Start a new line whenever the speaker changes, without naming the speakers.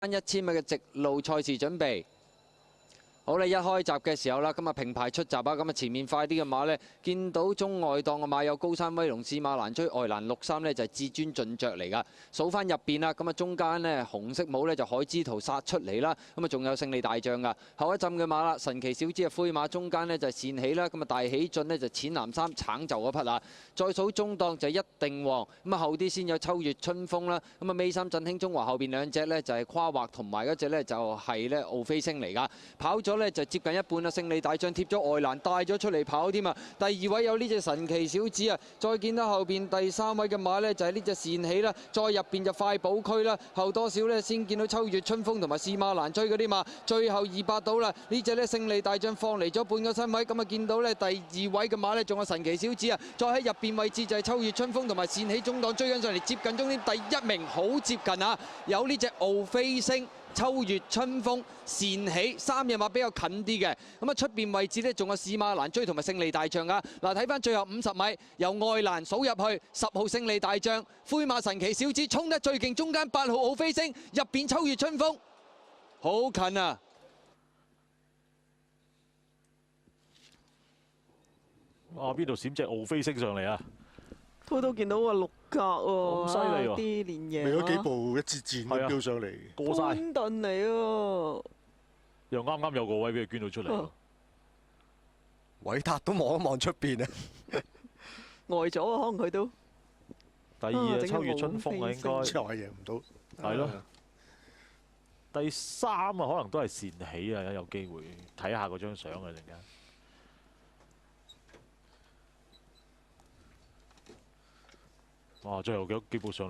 1000米嘅直路賽事準備。好啦，一開閘嘅時候啦，咁啊平排出閘啊，咁啊前面快啲嘅馬呢，見到中外檔嘅馬有高山威龍、士馬蘭追、愛蘭63呢，就係至尊進爵嚟㗎。數翻入邊啦，咁啊中間呢，紅色帽呢，就海之圖殺出嚟啦，咁啊仲有勝利大將㗎。後一陣嘅馬啦，神奇小子啊灰馬，中間呢，就係善喜啦，咁啊大喜進呢，就淺藍衫橙就嗰匹啦。再數中檔就一定旺，咁啊後啲先有秋月春風啦，咁啊尾三振興中華後邊兩隻呢，就係跨畫同埋嗰隻呢，就係呢奧飛星嚟㗎，跑咗呢就接近一半啦，勝利大將貼咗外欄帶咗出嚟跑添啊！第2位有呢隻神奇小子啊，再見到後邊第3位嘅馬呢，就係呢隻善喜啦，再入邊就快寶區啦，後多少呢？先見到秋月春風同埋士馬蘭追嗰啲馬，最後200到啦，呢隻呢，勝利大將放離咗半個身位，咁啊見到呢第2位嘅馬呢，仲有神奇小子啊，再喺入邊位置就係秋月春風同埋善喜中檔追緊上嚟，接近終點第1名，好接近啊！有呢隻奧飛星。秋月春風、善喜3隻馬比較近啲嘅，咁啊出邊位置呢，仲有士馬蘭追同埋勝利大將噶。嗱，睇翻最後50米，由外欄數入去，10號勝利大將，灰馬神奇小子衝得最勁，中間8號奧飛星，入邊秋月春風，好近啊！
哇！邊度閃隻奧飛星上嚟啊？
都見到個6格喎，
咁犀利喎！
啲連贏
未咗幾步一支箭咁飆上嚟，
過晒。
潘頓嚟喎，
又啱啱有個位俾佢捐到出嚟。
韋達都望一望出邊啊，
呆咗啊！可能佢都。
第2啊，秋月春風啊，應該。
之後係贏唔到。
係咯。第3啊，可能都係善喜啊，有機會睇下嗰張相啊，陣間。哇！最後幾步上嚟。